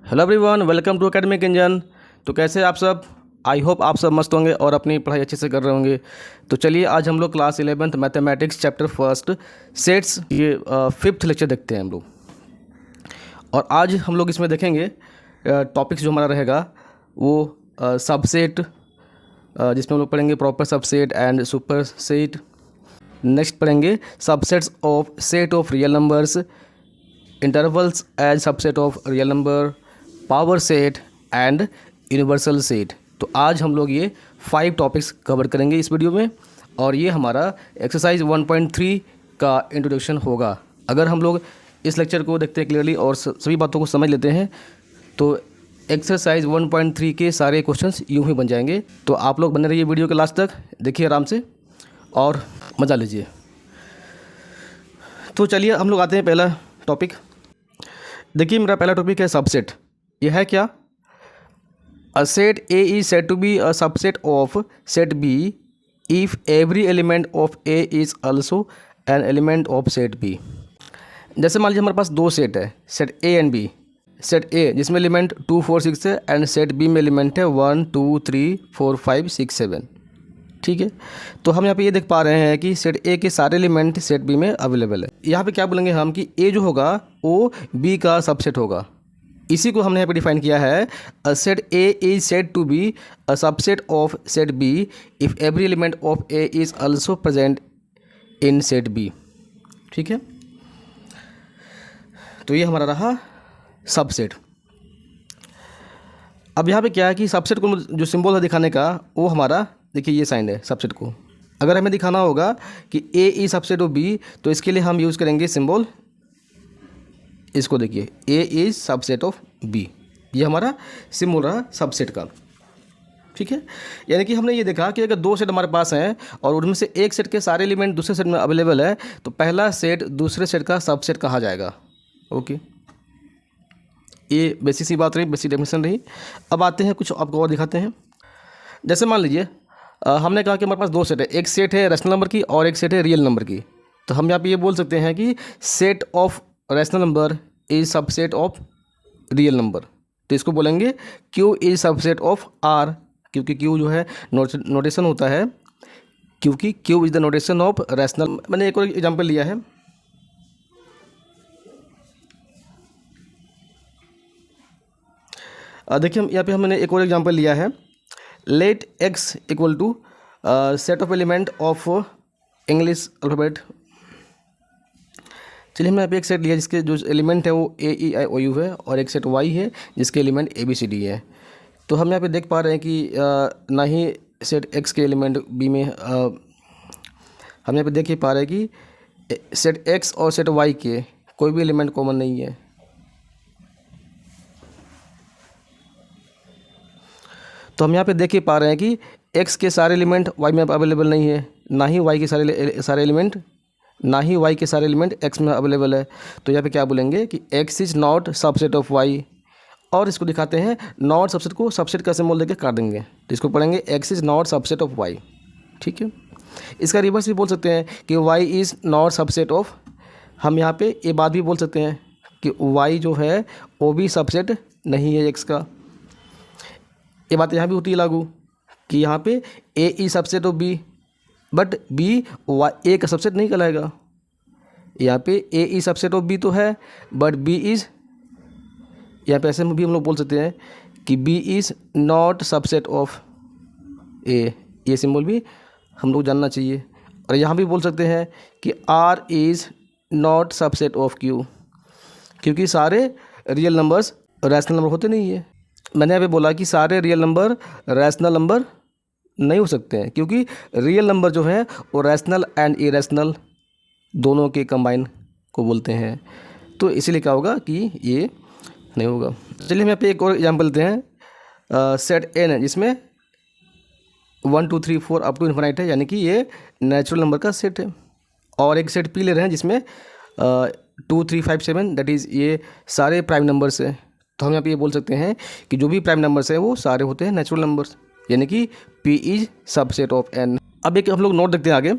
Hello everyone, welcome to academic engine. तो कैसे आप सब? आई होप आप सब मस्त होंगे और अपनी पढ़ाई अच्छे से कर रहे होंगे। तो चलिए आज हम लोग class 11th mathematics chapter first sets ये फिफ्थ लेक्चर देखते हैं हम लोग। और आज हम लोग इसमें देखेंगे टॉपिक्स जो हमारा रहेगा वो सबसेट, जिसमें हम लोग पढ़ेंगे proper subset and superset. Next पढ़ेंगे subsets of set of real numbers, intervals as subset of real number, power set and universal set. तो आज हम लोग ये 5 टॉपिक्स कवर करेंगे इस वीडियो में, और ये हमारा एक्सरसाइज 1.3 का इंट्रोडक्शन होगा। अगर हम लोग इस लेक्चर को देखते हैं क्लियरली और सभी बातों को समझ लेते हैं तो एक्सरसाइज 1.3 के सारे क्वेश्चंस यूँ ही बन जाएंगे। तो आप लोग बने रहिए वीडियो के लास्ट तक, देखिए आराम से और मज़ा लीजिए। तो चलिए हम लोग आते हैं पहला टॉपिक। देखिए मेरा पहला टॉपिक है सबसेट। यह है क्या? A set A is said to be a subset of set B if every element of A is also an element of set B. जैसे मान लीजिए हमारे पास दो सेट है, set A and B. Set A जिसमें element 2 4 6 है and set B में एलिमेंट है 1 2 3 4 5 6 7। ठीक है, तो हम यहाँ पे ये देख पा रहे हैं कि सेट ए के सारे एलिमेंट सेट बी में अवेलेबल है। यहाँ पे क्या बोलेंगे हम कि ए जो होगा वो बी का सबसेट होगा। इसी को हमने यहाँ पे डिफाइन किया है, a set A is said to be a subset of set B if every element of A is also present in set B. ठीक है, तो ये हमारा रहा सबसेट। अब यहाँ पे क्या है कि सबसेट को जो सिंबल है दिखाने का वो हमारा, देखिए ये साइन है सबसेट को। अगर हमें दिखाना होगा कि ए इज सबसेट ऑफ बी तो इसके लिए हम यूज़ करेंगे सिंबल, इसको देखिए ए इज सबसेट ऑफ बी, ये हमारा सिंबल रहा सबसेट का। ठीक है, यानी कि हमने ये देखा कि अगर दो सेट हमारे पास हैं और उनमें से एक सेट के सारे एलिमेंट दूसरे सेट में अवेलेबल है तो पहला सेट दूसरे सेट का सबसेट कहा जाएगा। ओके, ये बेसिक सी बात रही, बेसिक डेफिनेशन रही। अब आते हैं कुछ आपको और दिखाते हैं। जैसे मान लीजिए हमने कहा कि हमारे पास दो सेट है, एक सेट है रैशनल नंबर की और एक सेट है रियल नंबर की। तो हम यहाँ पे ये बोल सकते हैं कि set of rational number is subset of real number. तो इसको बोलेंगे Q is subset of R, क्योंकि क्यू जो है नोटेशन होता है, क्योंकि Q is the notation of rational. मैंने एक और एग्जांपल लिया है, देखिए यहाँ पे हमने एक और एग्जांपल लिया है, let X equal to set of element of English alphabet. चलिए हमने यहाँ पे एक सेट लिया जिसके जो एलिमेंट है वो ए ई आई ओ यू है, और एक सेट वाई है जिसके element A B C D है। तो हम यहाँ पे देख पा रहे हैं कि ना ही सेट एक्स के एलिमेंट बी में हम यहाँ पे देख ही पा रहे हैं कि सेट एक्स और सेट वाई के कोई भी एलिमेंट कॉमन नहीं है। तो हम यहाँ पे देख ही पा रहे हैं कि एक्स के सारे एलिमेंट वाई में अवेलेबल नहीं है, ना ही वाई के सारे एलिमेंट एक्स में अवेलेबल है। तो यहाँ पे क्या बोलेंगे कि X is not subset of Y, और इसको दिखाते हैं नॉट सबसेट को सबसेट का सिंबल देके काट देंगे। तो इसको पढ़ेंगे X is not subset of Y. ठीक है, इसका रिवर्स भी बोल सकते हैं कि Y is not subset of, हम यहाँ पे ये बात भी बोल सकते हैं कि वाई जो है वो भी सबसेट नहीं है एक्स का। ये बात यहाँ भी होती है लागू कि यहाँ पे A is subset of B, but B A का सबसेट नहीं कहलाएगा। यहाँ पे A is subset of B तो है, बट बी इज़, यहाँ पे ऐसे में भी हम लोग बोल सकते हैं कि B is not subset of A, ये सिंबल भी हम लोग जानना चाहिए। और यहाँ भी बोल सकते हैं कि R is not subset of Q, क्योंकि सारे रियल नंबर्स रैशनल नंबर होते नहीं है। मैंने यहाँ पे बोला कि सारे रियल नंबर रैशनल नंबर नहीं हो सकते हैं, क्योंकि रियल नंबर जो है वो रैशनल एंड इरेशनल दोनों के कंबाइन को बोलते हैं। तो इसीलिए क्या होगा कि ये नहीं होगा। चलिए हम यहाँ पे एक और एग्जांपल लेते हैं, सेट एन है जिसमें 1 2 3 4 अप टू इन्फिनिट है, यानी कि ये नेचुरल नंबर का सेट है। और एक सेट पी ले रहे हैं जिसमें 2 3 5 7, दैट इज़ ये सारे प्राइम नंबर्स है। तो हम यहाँ पे ये बोल सकते हैं कि जो भी प्राइम नंबर्स है वो सारे होते हैं नेचुरल नंबर्स, यानी कि P is subset of N। अब एक हम लोग नोट देखते हैं आगे,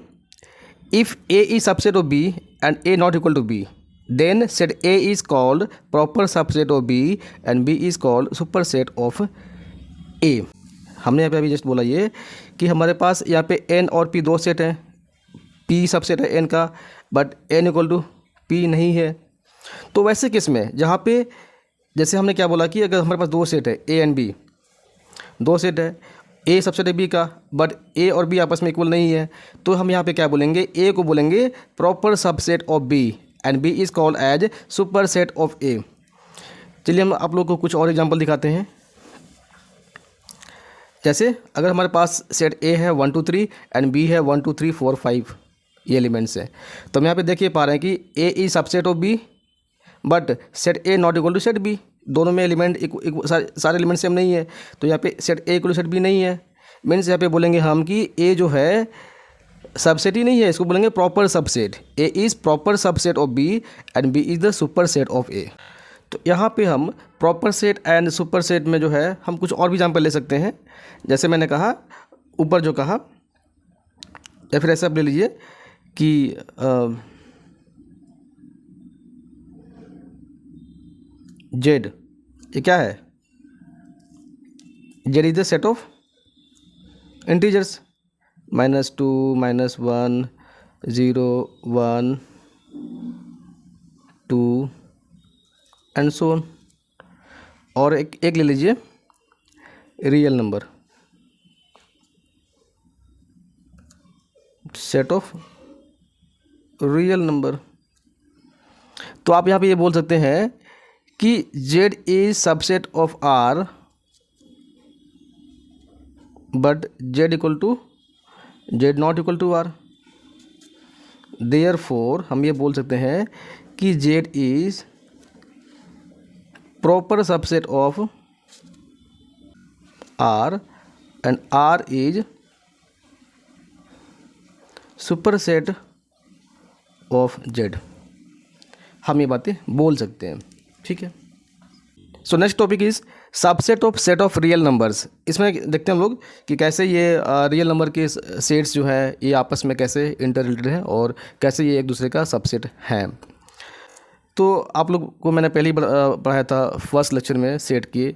if A is subset of B and A not equal to B, then set A is called proper subset of B and B is called super set of A। हमने यहाँ पे अभी जस्ट बोला ये कि हमारे पास यहाँ पे N और P दो सेट हैं, P सबसेट है N का, but N equal to P नहीं है। तो वैसे केस में जहाँ पे जैसे हमने क्या बोला कि अगर हमारे पास दो सेट है A एंड B, दो सेट है, A सबसेट है B का, बट A और B आपस में इक्वल नहीं है, तो हम यहाँ पे क्या बोलेंगे, A को बोलेंगे proper subset of B and B is called as super set of A। चलिए हम आप लोग को कुछ और एग्जांपल दिखाते हैं। जैसे अगर हमारे पास सेट A है 1 2 3 एंड B है 1 2 3 4 5, ये एलिमेंट्स हैं, तो हम यहाँ पे देखिए पा रहे हैं कि A is subset of B but set A not equal to set B। दोनों में एलिमेंट सारे एलिमेंट सेम नहीं है, तो यहाँ पे set A equal to set B नहीं है। मीन्स यहाँ पे बोलेंगे हम कि A जो है सबसेट ही नहीं है, इसको बोलेंगे proper subset. A is proper subset of B and B is the super set of A। तो यहाँ पे हम proper set and super set में जो है हम कुछ और भी एग्जाम्पल ले सकते हैं। जैसे मैंने कहा ऊपर जो कहा, या फिर ऐसा आप ले लीजिए कि जेड, ये क्या है, Z is the set of integers -2 -1 0 1 2 and so on. और एक ले लीजिए real number, set of real number. तो आप यहाँ पे ये बोल सकते हैं कि Z is subset of R but Z equal to Z not equal to R। Therefore हम ये बोल सकते हैं कि Z is proper subset of R and R is super set of Z। हम ये बातें बोल सकते हैं, ठीक है। So next topic is subset of set of real numbers. इसमें देखते हैं हम लोग कि कैसे ये रियल नंबर के सेट्स जो है ये आपस में कैसे इंटर रिलेटेड हैं और कैसे ये एक दूसरे का सबसेट हैं। तो आप लोग को मैंने पहले ही पढ़ाया था फर्स्ट लेक्चर में सेट के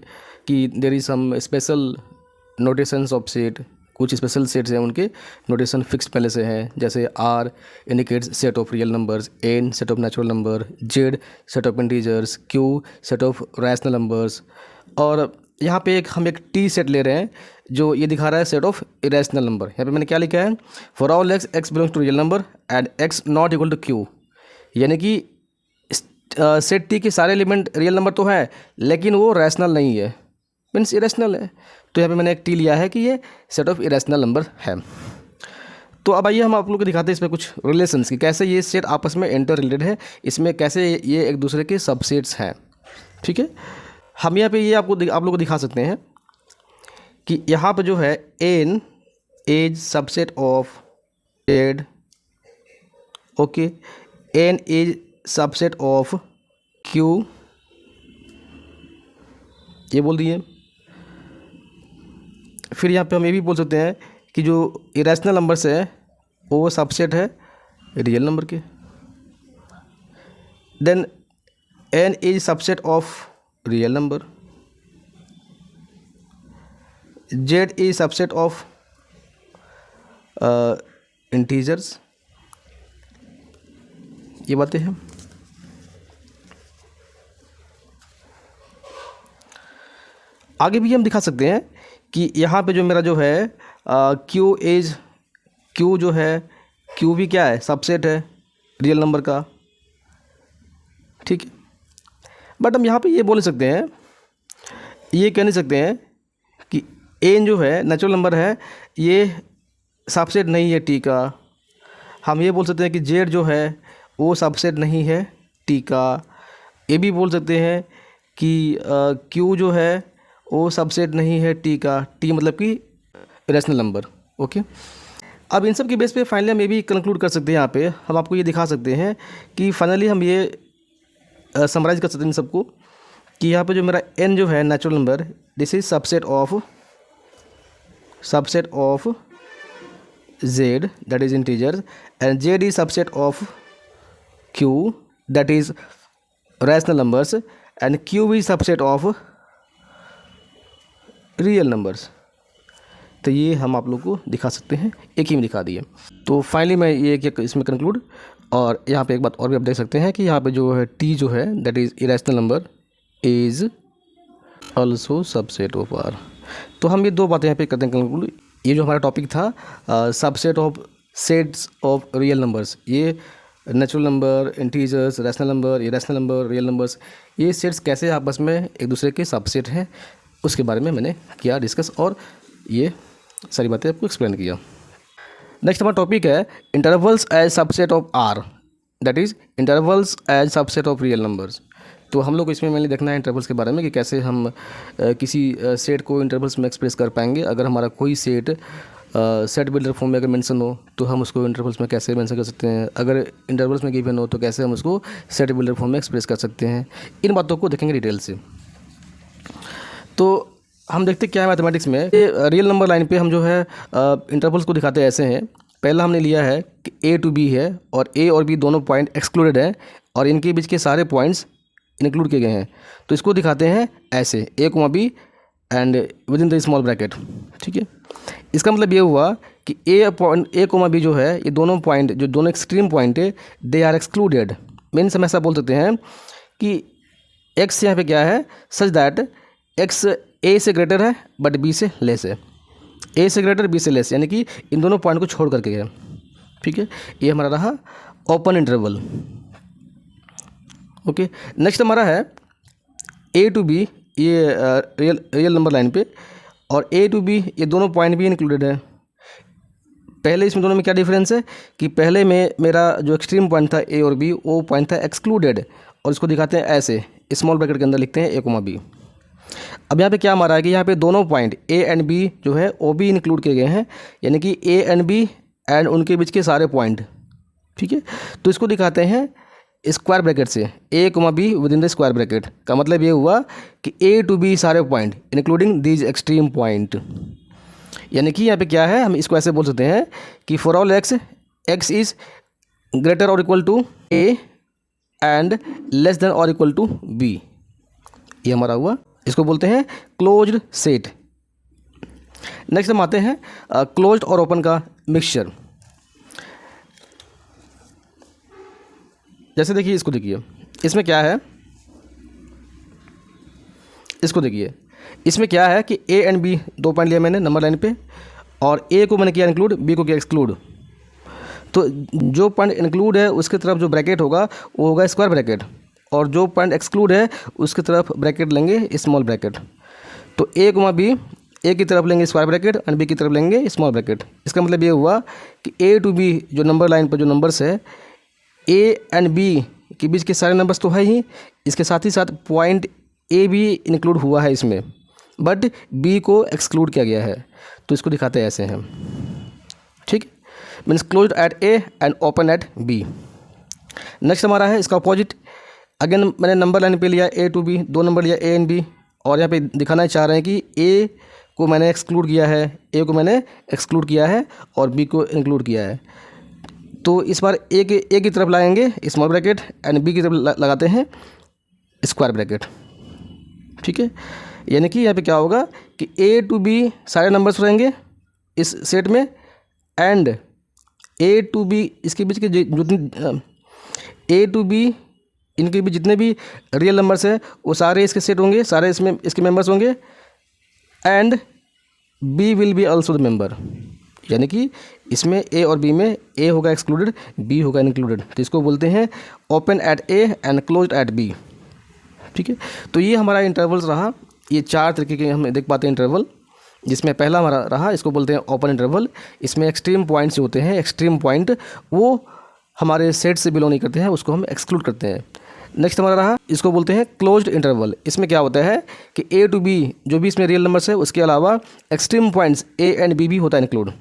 कि there is some special notations of set. कुछ स्पेशल सेट्स हैं, उनके नोटेशन फिक्स पहले से हैं, जैसे R indicates set of real numbers, N set of natural number, Z set of integers, Q set of rational numbers. और यहाँ पे हम एक T सेट ले रहे हैं जो ये दिखा रहा है सेट ऑफ इरेशनल नंबर। यहाँ पे मैंने क्या लिखा है, for all x belongs to real number and x not equal to Q। यानी कि सेट T के सारे एलिमेंट रियल नंबर तो है लेकिन वो रैशनल नहीं है, मीन्स इरेशनल है। तो यहाँ पे मैंने एक T लिया है कि ये सेट ऑफ इरेशनल नंबर है। तो अब आइए हम आप लोग को दिखाते हैं इसमें कुछ रिलेशंस की, कैसे ये सेट आपस में इंटर रिलेटेड है, इसमें कैसे ये एक दूसरे के सबसेट्स हैं, ठीक है। हम यहाँ पे ये आप लोग को दिखा सकते हैं कि यहाँ पे जो है N is subset of Z, okay, N is subset of Q, ये बोल दिए। फिर यहाँ पे हम ये भी बोल सकते हैं कि जो इरेशनल नंबर्स है वो सबसेट है रियल नंबर के। Then N is subset of real number, Z is subset of integers. ये बातें हैं। आगे भी हम दिखा सकते हैं कि यहाँ पे जो मेरा जो है Q जो है Q भी क्या है, सबसेट है रियल नंबर का, ठीक है। बट हम यहाँ पे ये बोल सकते हैं, ये कह नहीं सकते हैं कि N जो है नेचुरल नंबर है, ये सबसेट नहीं है T का। हम ये बोल सकते हैं कि Z जो है वो सबसेट नहीं है T का। ये भी बोल सकते हैं कि Q जो है वो सबसेट नहीं है T का। T मतलब कि इरेशनल नंबर, ओके। अब इन सब के बेस पे फाइनली हम ये भी कंक्लूड कर सकते हैं, यहाँ पे हम आपको ये दिखा सकते हैं कि फाइनली हम ये समराइज कर सकते हैं इन सबको कि यहाँ पे जो मेरा N जो है natural number, this is subset of Z that is integer, and Z is subset of Q that is rational numbers and Q is subset of real numbers. तो ये हम आप लोग को दिखा सकते हैं, एक ही में दिखा दिए। तो फाइनली मैं ये इसमें कंक्लूड, और यहाँ पे एक बात और भी आप देख सकते हैं कि यहाँ पे जो है टी जो है that is irrational number is also subset of R. तो हम ये दो बातें यहाँ पे करते हैं कंक्लूड। ये जो हमारा टॉपिक था subset of sets of real numbers, ये natural number, integers, rational number, irrational number, real numbers, ये सेट्स कैसे आपस में एक दूसरे के सबसेट हैं उसके बारे में मैंने किया डिस्कस, और ये सारी बातें आपको एक्सप्लेन किया। नेक्स्ट हमारा टॉपिक है intervals as subset of R, that is intervals as subset of real numbers. तो हम लोग इसमें मैंने देखना है इंटरवल्स के बारे में कि कैसे हम किसी सेट को इंटरवल्स में एक्सप्रेस कर पाएंगे। अगर हमारा कोई सेट सेट बिल्डर फॉर्म में अगर मेंशन हो तो हम उसको इंटरवल्स में कैसे मेंशन कर सकते हैं, अगर इंटरवल्स में गिवन हो तो कैसे हम उसको सेट बिल्डर फॉर्म में एक्सप्रेस कर सकते हैं। इन बातों को देखेंगे डिटेल से। तो हम देखते क्या है मैथमेटिक्स में, रियल नंबर लाइन पे हम जो है इंटरवल्स को दिखाते ऐसे हैं। पहला हमने लिया है कि ए टू बी है और ए और बी दोनों पॉइंट एक्सक्लूडेड हैं और इनके बीच के सारे पॉइंट्स इंक्लूड किए गए हैं। तो इसको दिखाते हैं ऐसे A comma B and within the small bracket. ठीक है, इसका मतलब ये हुआ कि ए कोमा बी जो है ये दोनों पॉइंट, जो दोनों एक्सट्रीम पॉइंट है, दे आर एक्सक्लूडेड। मीन्स हम ऐसा बोल सकते हैं कि एक्स यहाँ पे क्या है, सच दैट एक्स ए से ग्रेटर है बट बी से लेस है, ए से ग्रेटर बी से लेस, यानी कि इन दोनों पॉइंट को छोड़ करके है। ठीक है, ये हमारा रहा ओपन इंटरवल। ओके, नेक्स्ट हमारा है ए टू बी, ये रियल नंबर लाइन पे, और ए टू बी ये दोनों पॉइंट भी इंक्लूडेड है। पहले इसमें दोनों में क्या डिफरेंस है कि पहले में मेरा जो एक्सट्रीम पॉइंट था ए और बी, वो पॉइंट था एक्सक्लूडेड, और इसको दिखाते हैं ऐसे स्मॉल ब्रैकेट के अंदर लिखते हैं ए कोमा बी। अब यहाँ पे क्या हमारा है कि यहाँ पे दोनों पॉइंट ए एंड बी जो है वो भी इंक्लूड किए गए हैं, यानी कि ए एंड बी एंड उनके बीच के सारे पॉइंट। ठीक है, तो इसको दिखाते हैं स्क्वायर ब्रैकेट से, A comma B within the square bracket. का मतलब ये हुआ कि ए टू बी सारे point including these extreme point. यानी कि यहाँ पे क्या है, हम इसको ऐसे बोल सकते हैं कि for all x, x is greater और equal to A and less than और इक्वल टू बी। ये हमारा हुआ, इसको बोलते हैं क्लोज्ड सेट। नेक्स्ट हम आते हैं क्लोज्ड और ओपन का मिक्सचर। जैसे देखिए, इसको देखिए, इसमें क्या है, इसको देखिए, इसमें क्या है कि ए एंड बी दो पॉइंट लिया मैंने नंबर लाइन पे, और ए को मैंने किया इंक्लूड, बी को किया एक्सक्लूड। तो जो पॉइंट इंक्लूड है उसके तरफ जो ब्रैकेट होगा वो होगा स्क्वायर ब्रैकेट, और जो पॉइंट एक्सक्लूड है उसकी तरफ ब्रैकेट लेंगे स्मॉल ब्रैकेट। तो ए कोमा बी, ए की तरफ लेंगे स्क्वायर ब्रैकेट एंड बी की तरफ लेंगे स्मॉल ब्रैकेट। इसका मतलब ये हुआ कि ए टू बी जो नंबर लाइन पर जो नंबर्स है, ए एंड बी के बीच के सारे नंबर्स तो है ही, इसके साथ ही साथ पॉइंट ए भी इंक्लूड हुआ है इसमें, बट बी को एक्सक्लूड किया गया है। तो इसको दिखाते हैं ऐसे हैं। ठीक, means closed at A and open at B. Next हमारा है इसका अपोजिट। अगेन मैंने नंबर लाइन पे लिया ए टू बी, दो नंबर लिया ए एंड बी, और यहाँ पे दिखाना चाह रहे हैं कि ए को मैंने एक्सक्लूड किया है, ए को मैंने एक्सक्लूड किया है और बी को इंक्लूड किया है। तो इस बार ए की तरफ लाएंगे स्मॉल ब्रैकेट एंड बी की तरफ लगाते हैं स्क्वायर ब्रैकेट। ठीक है, यानी कि यहाँ पे क्या होगा कि ए टू बी सारे नंबर्स रहेंगे इस सेट में, एंड ए टू बी इसके बीच के ए टू बी इनके भी जितने भी रियल नंबर्स हैं वो सारे इसके सेट होंगे, सारे इसमें इसके मेंबर्स होंगे, and B will be also the member. यानी कि इसमें ए और बी में ए होगा एक्सक्लूडेड, बी होगा इंक्लूडेड। तो इसको बोलते हैं open at A and closed at B. ठीक है, तो ये हमारा इंटरवल्स रहा। ये चार तरीके के हम देख पाते हैं इंटरवल, जिसमें पहला हमारा रहा, इसको बोलते हैं ओपन इंटरवल। इसमें एक्सट्रीम पॉइंट्स होते हैं, एक्सट्रीम पॉइंट वो हमारे सेट से बिलोंग नहीं करते हैं, उसको हम एक्सक्लूड करते हैं। नेक्स्ट हमारा रहा, इसको बोलते हैं क्लोज्ड इंटरवल। इसमें क्या होता है कि ए टू बी जो भी इसमें रियल नंबर्स है उसके अलावा extreme points A and B भी होता है इंक्लूड।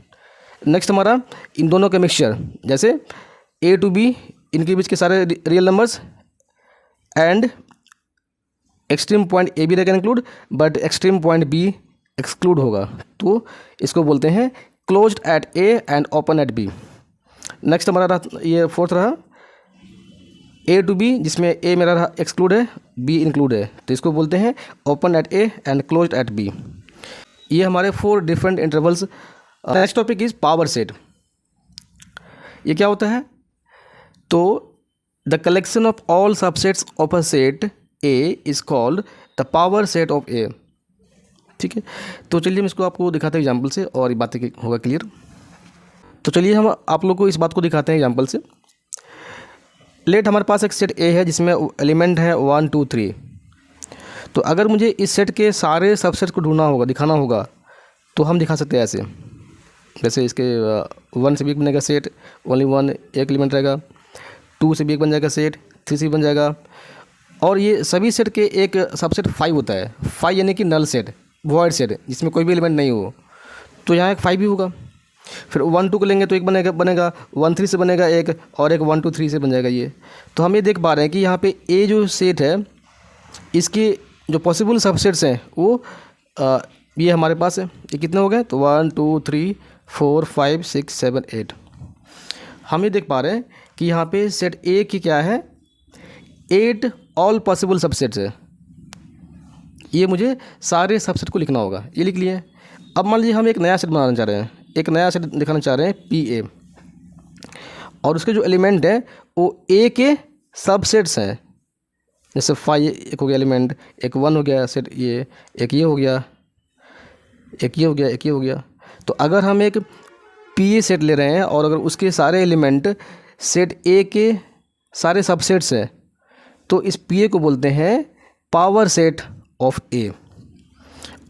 नेक्स्ट हमारा इन दोनों का मिक्सचर, जैसे ए टू बी इनके बीच के सारे real numbers and extreme point A भी रहेगा include, but extreme point B exclude होगा। तो इसको बोलते हैं closed at A and open at B. Next हमारा ये फोर्थ रहा ए टू बी, जिसमें ए मेरा एक्सक्लूड है, बी इंक्लूड है, तो इसको बोलते हैं open at A and close at B. ये हमारे 4 different intervals. Next topic is power set. ये क्या होता है? तो the collection of all subsets of a set A is called the power set of A. ठीक है, तो चलिए हम इसको आपको दिखाते हैं एग्जाम्पल से और ये बातें होगा क्लियर। तो चलिए हम आप लोग को इस बात को दिखाते हैं एग्जाम्पल से। लेट हमारे पास एक सेट ए है जिसमें एलिमेंट है 1 2 3। तो अगर मुझे इस सेट के सारे सबसेट को ढूंढना होगा, दिखाना होगा, तो हम दिखा सकते हैं ऐसे। जैसे इसके 1 से भी एक बनेगा सेट, ओनली 1 एक एलिमेंट रहेगा, 2 से भी एक बन जाएगा सेट, 3 से भी बन जाएगा, और ये सभी सेट के एक सबसेट 5 होता है। 5 यानी कि नल सेट, वॉइड सेट, जिसमें कोई भी एलिमेंट नहीं हो, तो यहाँ एक 5 भी होगा। फिर 1 2 को लेंगे तो एक बनेगा 1 3 से बनेगा एक, और एक 1 2 3 से बन जाएगा ये। तो हम ये देख पा रहे हैं कि यहाँ पे ए जो सेट है, इसके जो पॉसिबल सबसेट्स हैं वो ये हमारे पास है। ये कितने हो गए? तो 1 2 3 4 5 6 7 8। हम ये देख पा रहे हैं कि यहाँ पे सेट ए की क्या है, 8 ऑल पॉसिबल सबसेट्स है। ये मुझे सारे सबसेट को लिखना होगा, ये लिख लिए। अब मान लीजिए हम एक नया सेट बनाना चाह रहे हैं, एक नया सेट दिखाना चाह रहे हैं पी ए, और उसके जो एलिमेंट है वो ए के सबसेट्स हैं। जैसे 5 एक हो गया एलिमेंट, एक 1 हो गया सेट, ये एक ये हो गया, एक ये हो गया, एक ये हो गया। तो अगर हम एक पी ए सेट ले रहे हैं और अगर उसके सारे एलिमेंट सेट ए के सारे सबसेट्स हैं, तो इस पी ए को बोलते हैं पावर सेट ऑफ ए,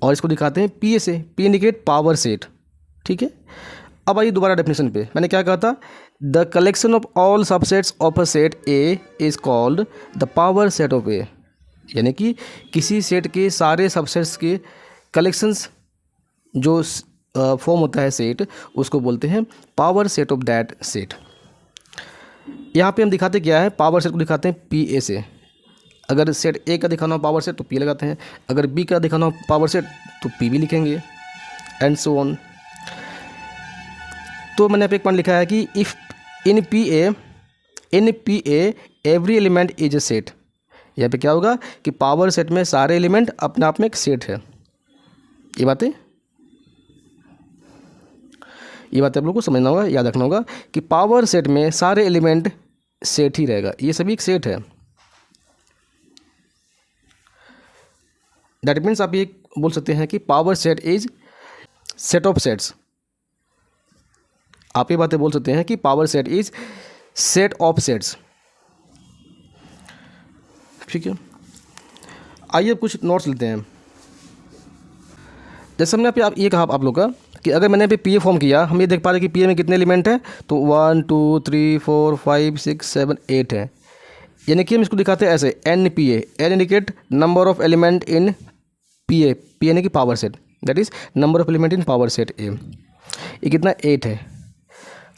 और इसको दिखाते हैं पी ए से। P indicate power set. ठीक है, अब आइए दोबारा डेफिनेशन पे। मैंने क्या कहा था? The collection of all subsets of a set A is called the power set of A. यानी कि किसी सेट के सारे सबसेट्स के कलेक्शंस जो फॉर्म होता है सेट, उसको बोलते हैं power set of that set. यहाँ पे हम दिखाते क्या है? पावर सेट को दिखाते हैं पी ए से। अगर सेट ए का दिखाना हो पावर सेट तो पी लगाते हैं, अगर बी का दिखाना हो पावर सेट तो पी भी लिखेंगे, एंड सो ऑन। तो मैंने यहाँ पे एक पॉइंट लिखा है कि if in P A every element is a set. यहाँ पे क्या होगा कि पावर सेट में सारे एलिमेंट अपने आप में एक सेट है। ये बातें आप लोगों को समझना होगा, याद रखना होगा कि पावर सेट में सारे एलिमेंट सेट ही रहेगा, ये सभी एक सेट है। दैट मीन्स आप ये बोल सकते हैं कि power set is set of sets. आप ये बातें बोल सकते हैं कि power set is set of sets. ठीक है, आइए अब कुछ नोट्स लेते हैं। जैसे हमने आप ये कहा आप लोग का कि अगर मैंने पे पी ए फॉर्म किया, हम ये देख पा रहे हैं कि पी ए में कितने एलिमेंट हैं, तो 1 2 3 4 5 6 7 8 है। यानी कि हम इसको दिखाते हैं ऐसे, N P A. N indicate number of element in P A, P यानी कि power set, that is number of element in power set A. ये कितना? 8 है।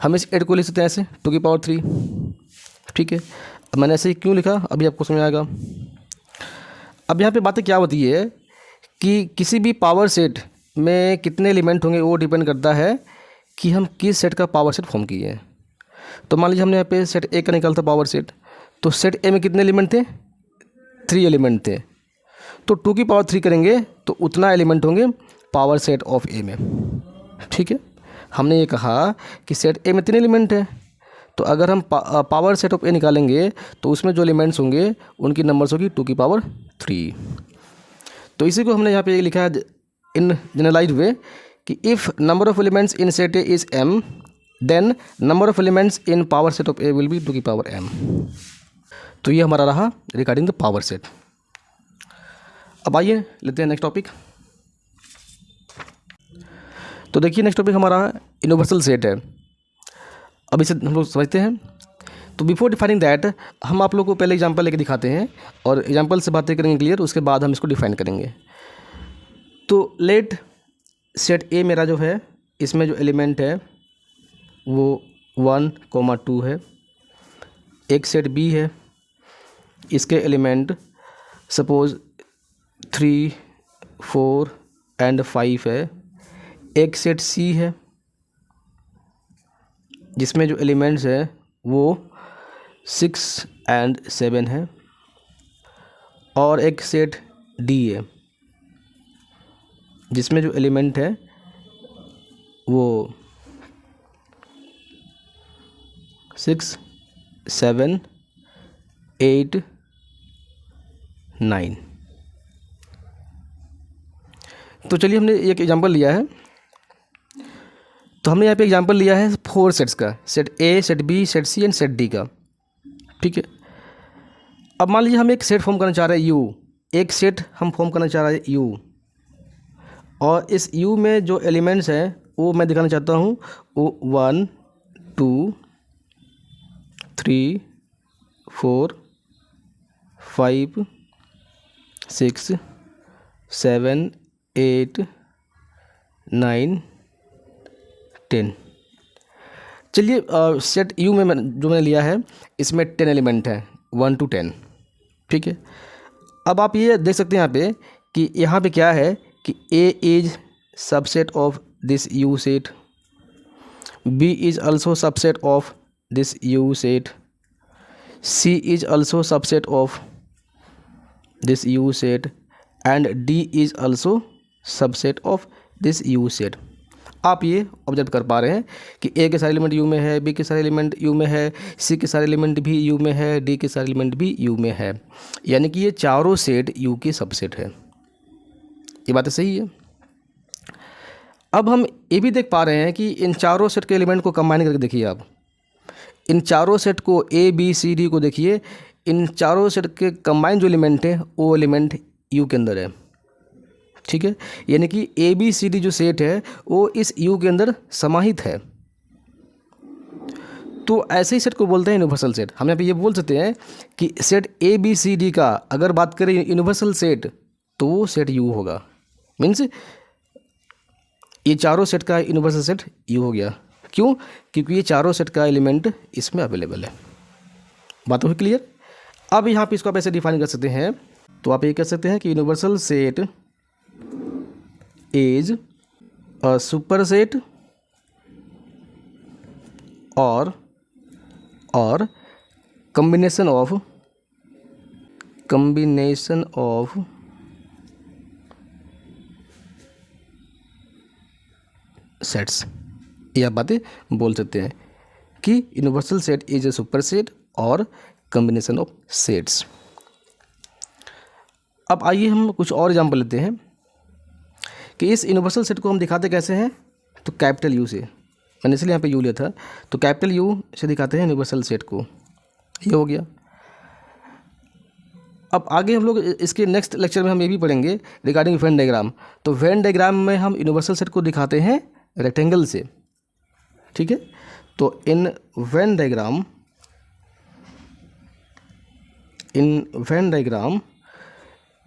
हम इस 8 को लिख सकते हैं ऐसे 2 की पावर 3। ठीक है, अब मैंने ऐसे ही क्यों लिखा अभी आपको समझ आएगा। अब यहाँ पे बातें क्या होती है कि किसी भी पावर सेट में कितने एलिमेंट होंगे वो डिपेंड करता है कि हम किस सेट का पावर सेट फॉर्म किए हैं। तो मान लीजिए हमने यहाँ पे सेट ए का निकाला था पावर सेट, तो सेट ए में कितने एलिमेंट थे? 3 एलिमेंट थे। तो 2 की पावर 3 करेंगे तो उतना एलिमेंट होंगे पावर सेट ऑफ ए में। ठीक है, हमने ये कहा कि सेट ए में 3 एलिमेंट है, तो अगर हम पावर सेट ऑफ ए निकालेंगे तो उसमें जो एलिमेंट्स होंगे उनकी नंबर्स होगी 2 की पावर 3। तो इसी को हमने यहाँ पे लिखा है इन जनरलाइज्ड वे कि if number of elements in set A is m, then number of elements in power set of A will be 2 की पावर m। तो ये हमारा रहा रिगार्डिंग द पावर सेट। अब आइए लेते हैं नेक्स्ट टॉपिक। तो देखिए नेक्स्ट टॉपिक हमारा यूनिवर्सल सेट है। अब इसे हम लोग समझते हैं। तो बिफोर डिफाइनिंग दैट हम आप लोग को पहले एग्जांपल लेके दिखाते हैं और एग्जांपल से बातें करेंगे क्लियर, उसके बाद हम इसको डिफाइन करेंगे। तो लेट सेट ए मेरा जो है, इसमें जो एलिमेंट है वो 1 2 है। एक सेट बी है, इसके एलिमेंट सपोज 3 4 एंड 5 है। एक सेट सी है जिसमें जो एलिमेंट्स है वो 6 एंड 7 है और एक सेट डी है जिसमें जो एलिमेंट है वो 6, 7, 8, 9। तो चलिए हमने एक एग्जांपल लिया है। तो हमने यहाँ पे एग्जांपल लिया है 4 सेट्स का, set A, set B, set C and set D का। ठीक है, अब मान लीजिए हम एक सेट फॉर्म करना चाह रहे हैं यू, एक सेट हम फॉर्म करना चाह रहे हैं यू, और इस यू में जो एलिमेंट्स हैं वो मैं दिखाना चाहता हूँ वो 1, 2, 3, 4, 5, 6, 7, 8, 9, 10। चलिए सेट यू में जो मैंने लिया है इसमें 10 एलिमेंट हैं, 1 to 10। ठीक है, अब आप ये देख सकते हैं यहाँ पे कि यहाँ पे क्या है कि A is subset of this you set, B is also subset of this you set, C is also subset of this you set and D is also subset of this you set. आप ये observe कर पा रहे हैं कि ए के सारे element you में है, बी के सारे एलिमेंट यू में है, सी के सारे एलिमेंट भी यू में है, डी के सारे एलिमेंट भी यू में है, यानी कि ये चारों सेट यू के सबसेट है। ये बात सही है। अब हम ये भी देख पा रहे हैं कि इन चारों सेट के एलिमेंट को कंबाइन करके देखिए आप, इन चारों सेट को ए बी सी डी को देखिए, इन चारों सेट के कंबाइन जो एलिमेंट है वो एलिमेंट यू के अंदर है। ठीक है, यानी कि ए बी सी डी जो सेट है वो इस यू के अंदर समाहित है। तो ऐसे ही सेट को बोलते हैं यूनिवर्सल सेट। हम यहाँ पे ये बोल सकते हैं कि set A B C D का अगर बात करें यूनिवर्सल सेट तो वो सेट यू होगा। मीन्स ये चारों सेट का यूनिवर्सल सेट यू हो गया। क्यों? क्योंकि ये चारों सेट का एलिमेंट इसमें अवेलेबल है। बात हुई क्लियर? अब यहाँ पे इसको आप ऐसे डिफाइन कर सकते हैं, तो आप ये कह सकते हैं कि universal set is a super set और combination of सेट्स। ये आप बातें बोल सकते हैं कि universal set is a super set और कॉम्बिनेशन ऑफ सेट्स। अब आइए हम कुछ और एग्जांपल लेते हैं कि इस यूनिवर्सल सेट को हम दिखाते कैसे हैं। तो कैपिटल यू से, मैंने इसलिए यहाँ पे यू लिया था, तो कैपिटल यू से दिखाते हैं यूनिवर्सल सेट को। ये हो गया। अब आगे हम लोग इसके नेक्स्ट लेक्चर में हम ये भी पढ़ेंगे रिगार्डिंग वेन डायग्राम। तो वेन डायग्राम में हम यूनिवर्सल सेट को दिखाते हैं रेक्टेंगल से। ठीक है, तो in Venn diagram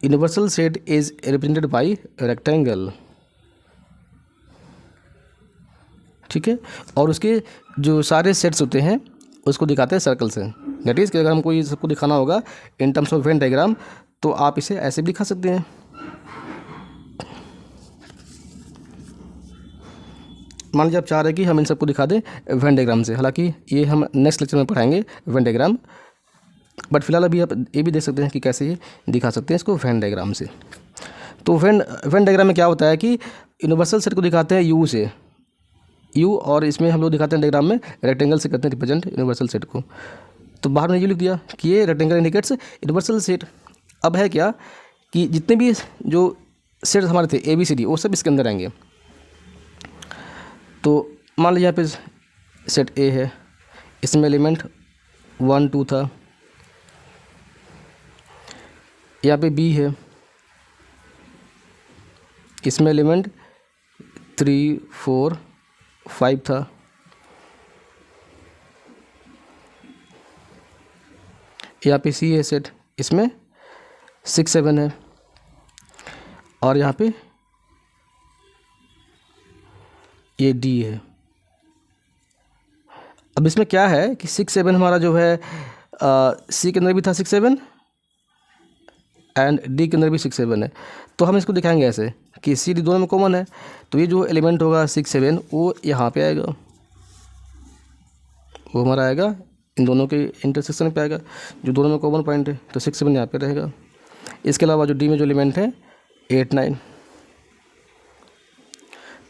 universal set is represented by rectangle. ठीक है, और उसके जो सारे सेट्स होते हैं उसको दिखाते हैं सर्कल से। दैट इज़ कि अगर हमको ये सबको दिखाना होगा in terms of Venn diagram तो आप इसे ऐसे भी दिखा सकते हैं। मान लीजिए आप चाह रहे हैं कि हम इन सबको दिखा दें वेन डायग्राम से, हालांकि ये हम नेक्स्ट लेक्चर में पढ़ाएंगे वेन डायग्राम, बट फिलहाल अभी आप ये भी देख सकते हैं कि कैसे ये दिखा सकते हैं इसको वेन डायग्राम से। तो वेन डायग्राम में क्या होता है कि यूनिवर्सल सेट को दिखाते हैं यू से, यू, और इसमें हम लोग दिखाते हैं डायग्राम में रेक्टेंगल से करते हैं रिप्रेजेंट यूनिवर्सल सेट को। तो बाहर में ये लिख दिया कि ये रेक्टेंगल इंडिकेट्स यूनिवर्सल सेट। अब है क्या कि जितने भी जो सेट हमारे थे ए बी सी डी वो सब इसके अंदर आएंगे। तो मान लीजिए यहाँ पे सेट ए है, इसमें एलिमेंट 1 2 था, यहाँ पे बी है, इसमें एलिमेंट 3 4 5 था, यहाँ पे सी है सेट, इसमें 6 7 है, और यहाँ पे ये डी है। अब इसमें क्या है कि 6 7 हमारा जो है सी के अंदर भी था 6 7 एंड डी के अंदर भी 6 7 है। तो हम इसको दिखाएंगे ऐसे कि सी डी दोनों में कॉमन है, तो ये जो एलिमेंट होगा 6 7 वो यहाँ पे आएगा, वो हमारा आएगा इन दोनों के इंटरसेक्शन पे आएगा, जो दोनों में कॉमन पॉइंट है, तो 6 7 यहाँ पे रहेगा। इसके अलावा जो डी में जो एलिमेंट है 8 9।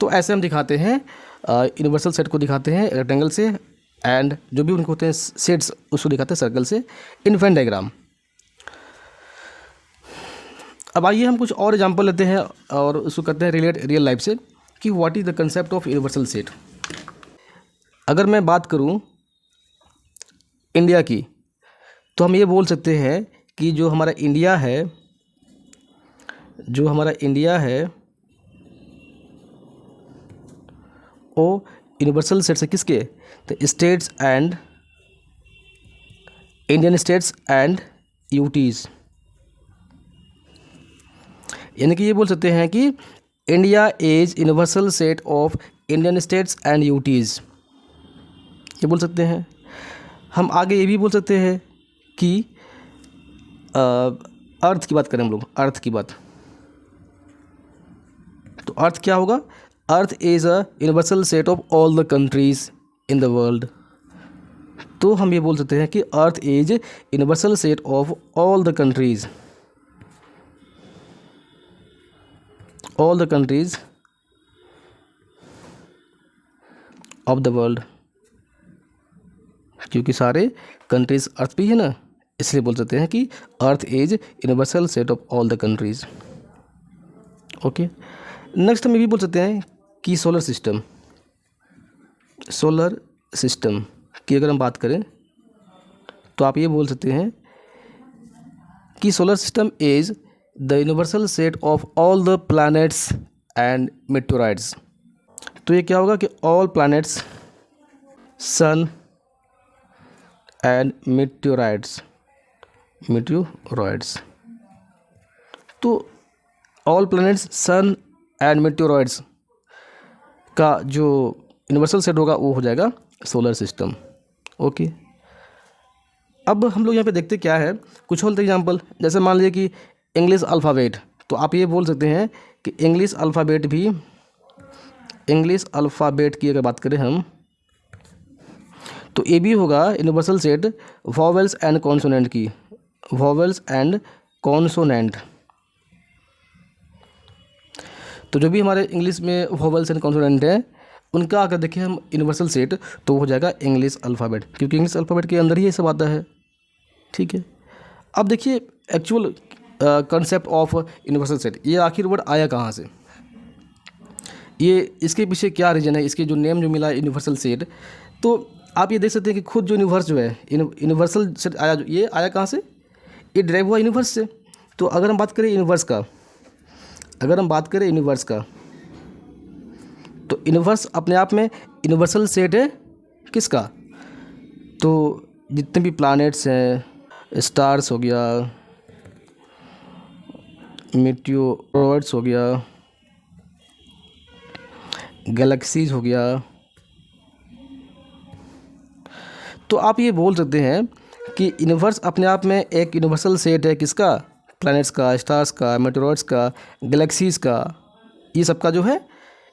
तो ऐसे हम दिखाते हैं यूनिवर्सल सेट को दिखाते हैं रेक्टेंगल से, एंड जो भी उनको होते हैं सेट्स उसको दिखाते हैं सर्कल से इन वेन डायग्राम। अब आइए हम कुछ और एग्जांपल लेते हैं और उसको करते हैं रिलेट रियल लाइफ से कि what is the concept of universal set. अगर मैं बात करूं इंडिया की, तो हम ये बोल सकते हैं कि जो हमारा इंडिया है वो यूनिवर्सल सेट से किसके, तो states and Indian states and UTs. यानी कि ये बोल सकते हैं कि India is universal set of Indian states and UTs, ये बोल सकते हैं। हम आगे ये भी बोल सकते हैं कि अर्थ की बात करें हम लोग, अर्थ की बात, तो अर्थ क्या होगा, earth is a universal set of all the countries in the world. तो हम ये बोल सकते हैं कि earth is universal set of all the countries, all the countries of the world, क्योंकि सारे कंट्रीज़ अर्थ पे ही है ना, इसलिए बोल सकते हैं कि earth is universal set of all the countries. Okay, next हम ये भी बोल सकते हैं कि सोलर सिस्टम की अगर हम बात करें तो आप ये बोल सकते हैं कि solar system is the universal set of all the planets and meteoroids. तो ये क्या होगा कि all planets, sun and meteoroids, तो all planets, sun and meteoroids का जो यूनिवर्सल सेट होगा वो हो जाएगा सोलर सिस्टम। ओके, अब हम लोग यहाँ पे देखते क्या है, कुछ और एग्जांपल, जैसे मान लीजिए कि इंग्लिश अल्फ़ाबेट, तो आप ये बोल सकते हैं कि इंग्लिश अल्फ़ाबेट की अगर बात करें हम, तो ये भी होगा universal set vowels and consonant की, वॉवेल्स एंड कॉन्सोनेंट। तो जो भी हमारे इंग्लिश में वॉवेल्स एंड कॉन्सोनेंट है उनका अगर देखें हम यूनिवर्सल सेट, तो हो जाएगा इंग्लिश अल्फ़ाबेट, क्योंकि इंग्लिश अल्फ़ाबेट के अंदर ही ये सब आता है। ठीक है, अब देखिए actual concept of universal set, ये आखिर वर्ड आया कहाँ से, ये इसके पीछे क्या रीज़न है, इसके जो नेम जो मिला यूनिवर्सल सेट, तो आप ये देख सकते हैं कि खुद जो यूनिवर्स जो है यूनिवर्सल सेट आया, जो ये आया कहाँ से, ये ड्राइव हुआ यूनिवर्स से। तो अगर हम बात करें यूनिवर्स का, तो यूनिवर्स अपने आप में यूनिवर्सल सेट है किसका, तो जितने भी प्लैनेट्स हैं, स्टार्स हो गया, मेटेओरॉइड्स हो गया, गैलेक्सीज हो गया, तो आप ये बोल सकते हैं कि यूनिवर्स अपने आप में एक यूनिवर्सल सेट है किसका, प्लैनेट्स का, स्टार्स का, मेटेओरॉइड्स का, गैलेक्सीज़ का, ये सब का जो है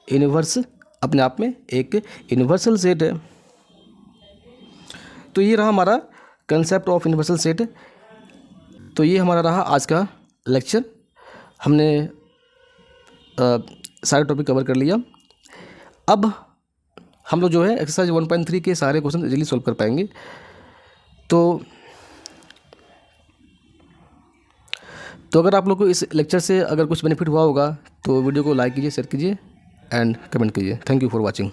यूनिवर्स अपने आप में एक यूनिवर्सल सेट है। तो ये रहा हमारा कंसेप्ट ऑफ यूनिवर्सल सेट। तो ये हमारा रहा आज का लेक्चर, हमने सारे टॉपिक कवर कर लिया। अब हम लोग जो है एक्सरसाइज 1.3 के सारे क्वेश्चन इजीली सॉल्व कर पाएंगे। तो अगर आप लोग को इस लेक्चर से अगर कुछ बेनिफिट हुआ होगा तो वीडियो को लाइक कीजिए, शेयर कीजिए एंड कमेंट कीजिए। Thank you for watching.